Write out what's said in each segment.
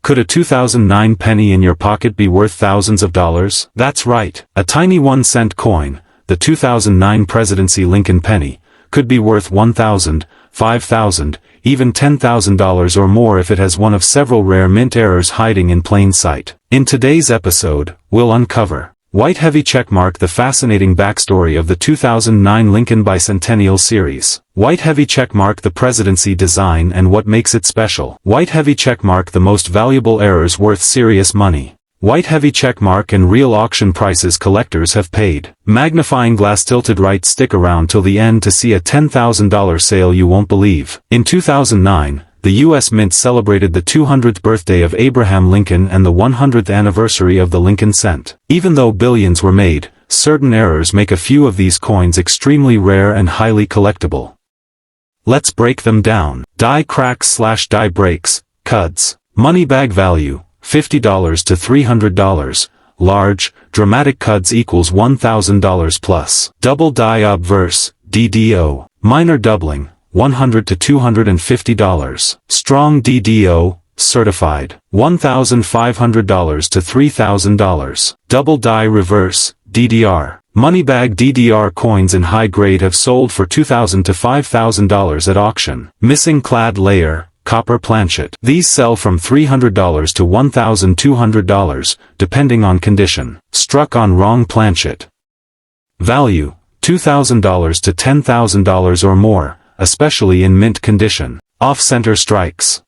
Could a 2009 penny in your pocket be worth thousands of dollars? That's right. A tiny 1-cent coin, the 2009 presidency Lincoln penny, could be worth $1,000, $5,000, even $10,000 or more if it has one of several rare mint errors hiding in plain sight. In today's episode, we'll uncover white heavy checkmark, the fascinating backstory of the 2009 Lincoln Bicentennial series. White heavy checkmark, the presidency design and what makes it special. White heavy checkmark, the most valuable errors worth serious money. White heavy checkmark and real auction prices collectors have paid. Magnifying glass tilted right, stick around till the end to see a $10,000 sale you won't believe. In 2009, the U.S. Mint celebrated the 200th birthday of Abraham Lincoln and the 100th anniversary of the Lincoln cent. Even though billions were made, certain errors make a few of these coins extremely rare and highly collectible. Let's break them down. Die cracks / die breaks, CUDs. Money bag value, $50 to $300. Large, dramatic CUDs equals $1,000 plus. Double die obverse, DDO. Minor doubling, $100 to $250. Strong DDO, certified, $1,500 to $3,000. Double die reverse, DDR. Money bag DDR coins in high grade have sold for $2,000 to $5,000 at auction. Missing clad layer, copper planchet. These sell from $300 to $1,200, depending on condition. Struck on wrong planchet. Value, $2,000 to $10,000 or more, especially in mint condition. Off-center strikes.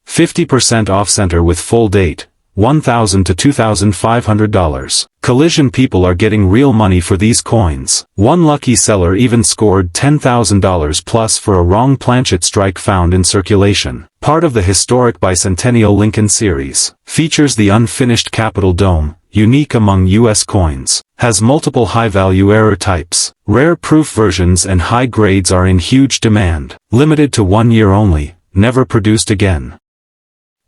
50% off-center with full date, $1,000 to $2,500. Collision. People are getting real money for these coins. One lucky seller even scored $10,000 plus for a wrong planchet strike found in circulation. Part of the historic Bicentennial Lincoln series. Features the unfinished Capitol Dome, unique among U.S. coins. Has multiple high-value error types. Rare proof versions and high grades are in huge demand. Limited to 1 year only, never produced again.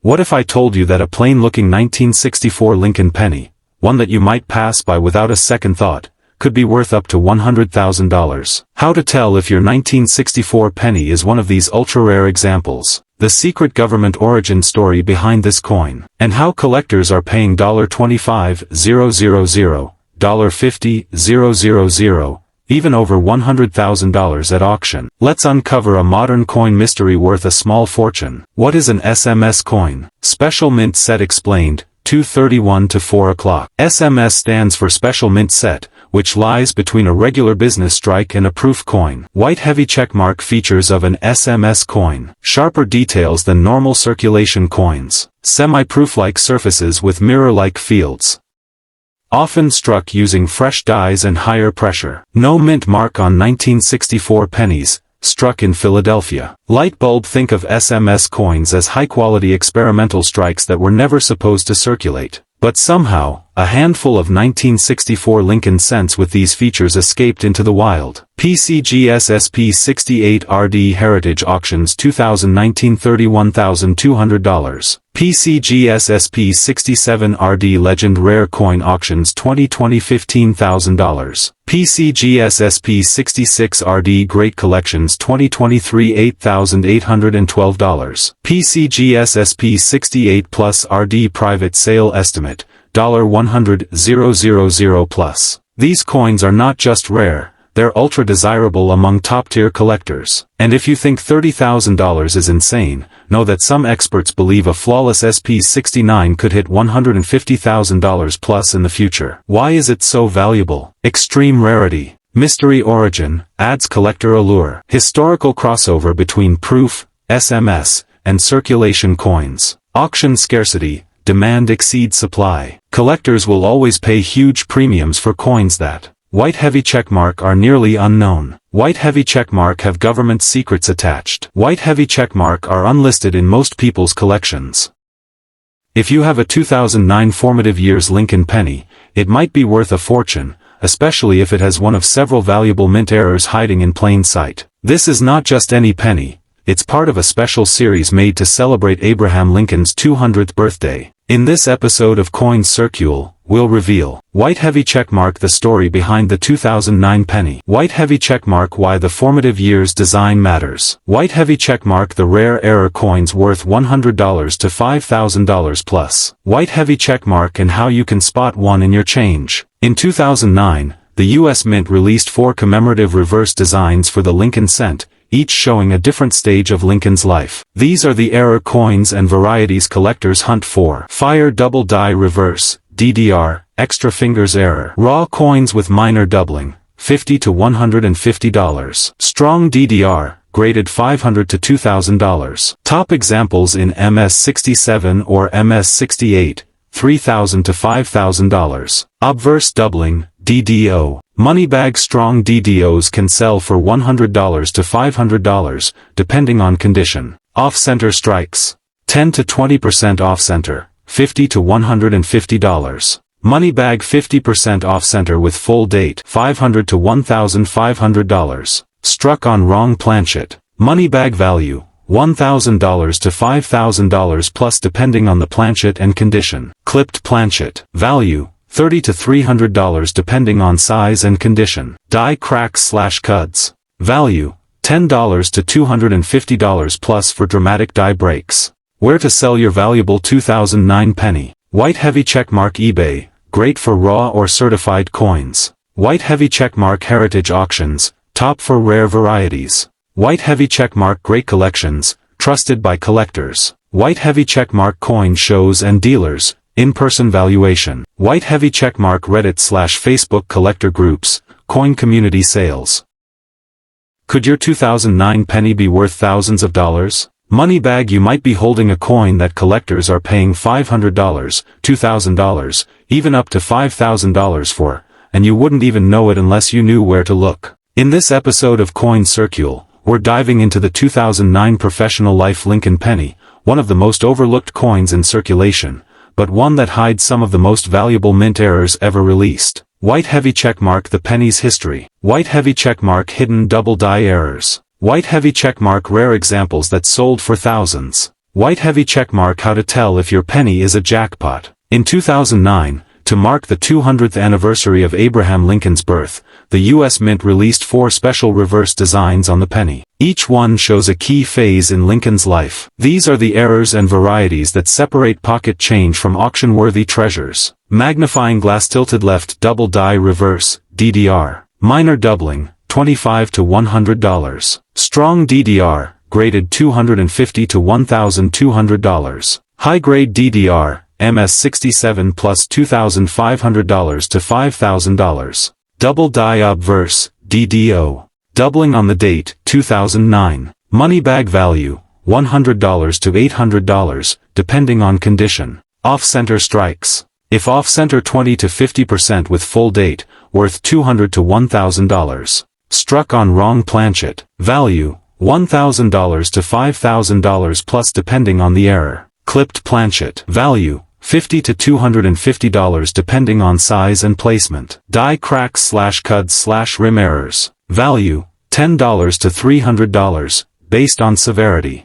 What if I told you that a plain-looking 1964 Lincoln penny, one that you might pass by without a second thought, could be worth up to $100,000? How to tell if your 1964 penny is one of these ultra-rare examples. The secret government origin story behind this coin, and how collectors are paying $25,000, $50,000, even over $100,000 at auction. Let's uncover a modern coin mystery worth a small fortune. What is an SMS coin? Special Mint Set explained, 2:31 to 4 o'clock. SMS stands for Special Mint Set, which lies between a regular business strike and a proof coin. White heavy checkmark, features of an SMS coin. Sharper details than normal circulation coins. Semi-proof-like surfaces with mirror-like fields. Often struck using fresh dies and higher pressure. No mint mark on 1964 pennies, struck in Philadelphia. Light bulb. Think of SMS coins as high-quality experimental strikes that were never supposed to circulate. But somehow, a handful of 1964 Lincoln cents with these features escaped into the wild. PCGSSP 68 RD Heritage Auctions 2019 $31,200. PCGSSP 67 RD Legend Rare Coin Auctions 2020 $15,000. PCGSSP 66 RD Great Collections 2023 $8,812. PCGSSP 68 Plus RD Private Sale Estimate, $100,000 plus. These coins are not just rare, they're ultra desirable among top-tier collectors. And if you think $30,000 is insane, know that some experts believe a flawless SP69 could hit $150,000 plus in the future. Why is it so valuable? Extreme rarity. Mystery origin, adds collector allure. Historical crossover between proof, SMS, and circulation coins. Auction scarcity, demand exceeds supply. Collectors will always pay huge premiums for coins that white heavy checkmark are nearly unknown. White heavy checkmark have government secrets attached. White heavy checkmark are unlisted in most people's collections. If you have a 2009 formative years Lincoln penny, it might be worth a fortune, especially if it has one of several valuable mint errors hiding in plain sight. This is not just any penny, it's part of a special series made to celebrate Abraham Lincoln's 200th birthday. In this episode of Coins Circule, we'll reveal. White heavy checkmark, the story behind the 2009 penny. White heavy checkmark, why the formative years design matters. White heavy checkmark, the rare error coins worth $100 to $5,000 plus. White heavy checkmark and how you can spot one in your change. In 2009, the U.S. Mint released 4 commemorative reverse designs for the Lincoln cent, each showing a different stage of Lincoln's life. These are the error coins and varieties collectors hunt for. Fire double die reverse, DDR, extra fingers error. Raw coins with minor doubling, $50 to $150. Strong DDR, graded $500 to $2,000. Top examples in MS67 or MS68, $3,000 to $5,000. Obverse doubling, DDO. Moneybag strong DDOs can sell for $100 to $500, depending on condition. Off-center strikes. 10 to 20% off-center, $50 to $150. Moneybag 50% off-center with full date, $500 to $1,500. Struck on wrong planchet. Moneybag value, $1,000 to $5,000 plus depending on the planchet and condition. Clipped planchet. Value, $30 to $300 depending on size and condition. Die cracks / cuds. Value, $10 to $250 plus for dramatic die breaks. Where to sell your valuable 2009 penny. White heavy checkmark eBay, great for raw or certified coins. White heavy checkmark heritage auctions, top for rare varieties. White heavy checkmark great collections, trusted by collectors. White heavy checkmark coin shows and dealers, in-person valuation. White heavy checkmark Reddit / Facebook collector groups, coin community sales. Could your 2009 penny be worth thousands of dollars? Moneybag, you might be holding a coin that collectors are paying $500, $2,000, even up to $5,000 for, and you wouldn't even know it unless you knew where to look. In this episode of Coin Circule, we're diving into the 2009 Professional Life Lincoln penny, one of the most overlooked coins in circulation, but one that hides some of the most valuable mint errors ever released. White heavy checkmark, the penny's history. White heavy checkmark hidden double die errors. White heavy checkmark rare examples that sold for thousands. White heavy checkmark how to tell if your penny is a jackpot. In 2009, to mark the 200th anniversary of Abraham Lincoln's birth, the U.S. Mint released 4 special reverse designs on the penny. Each one shows a key phase in Lincoln's life. These are the errors and varieties that separate pocket change from auction-worthy treasures. Magnifying glass tilted left double die reverse, DDR. Minor doubling, $25 to $100. Strong DDR, graded $250 to $1,200. High-grade DDR, MS67 plus $2,500 to $5,000. Double die obverse, DDO. Doubling on the date, 2009. Moneybag value, $100 to $800, depending on condition. Off-center strikes. If off-center 20 to 50% with full date, worth $200 to $1,000. Struck on wrong planchet. Value, $1,000 to $5,000 plus depending on the error. Clipped planchet. Value, $50 to $250 depending on size and placement. Die cracks / cuds / rim errors. Value, $10 to $300, based on severity.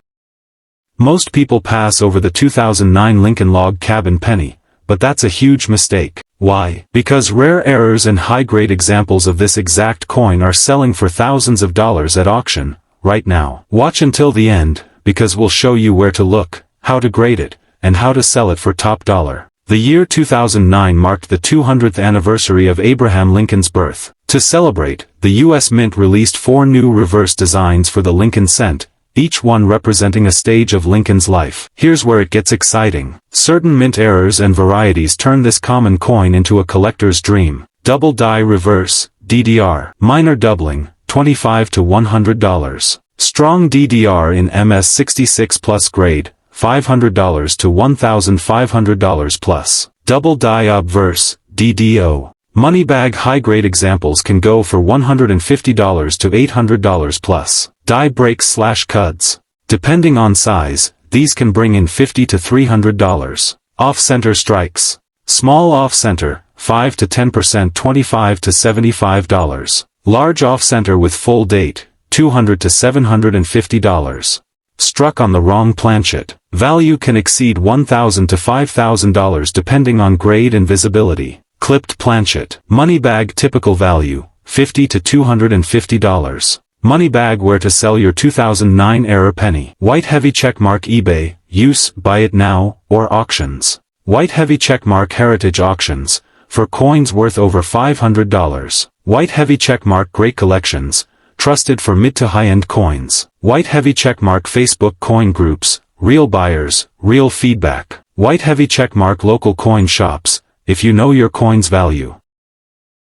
Most people pass over the 2009 Lincoln Log Cabin penny, but that's a huge mistake. Why? Because rare errors and high-grade examples of this exact coin are selling for thousands of dollars at auction, right now. Watch until the end, because we'll show you where to look, how to grade it, and how to sell it for top dollar. The year 2009 marked the 200th anniversary of Abraham Lincoln's birth. To celebrate, the U.S. Mint released 4 new reverse designs for the Lincoln cent, each one representing a stage of Lincoln's life. Here's where it gets exciting. Certain mint errors and varieties turn this common coin into a collector's dream. Double die reverse, DDR. Minor doubling, $25 to $100. Strong DDR in MS66 plus grade, $500 to $1,500 plus. Double die obverse, DDO. Moneybag high-grade examples can go for $150 to $800 plus. Die breaks / cuds. Depending on size, these can bring in $50 to $300. Off-center strikes. Small off-center, 5 to 10% $25 to $75. Large off-center with full date, $200 to $750. Struck on the wrong planchet. Value can exceed $1,000 to $5,000 depending on grade and visibility. Clipped planchet. Money bag typical value, $50 to $250. Money bag where to sell your 2009 era penny. White heavy checkmark eBay, use, buy it now, or auctions. White heavy checkmark heritage auctions, for coins worth over $500. White heavy checkmark great collections, trusted for mid to high-end coins. White heavy checkmark Facebook coin groups, real buyers, real feedback. White heavy checkmark local coin shops, if you know your coin's value.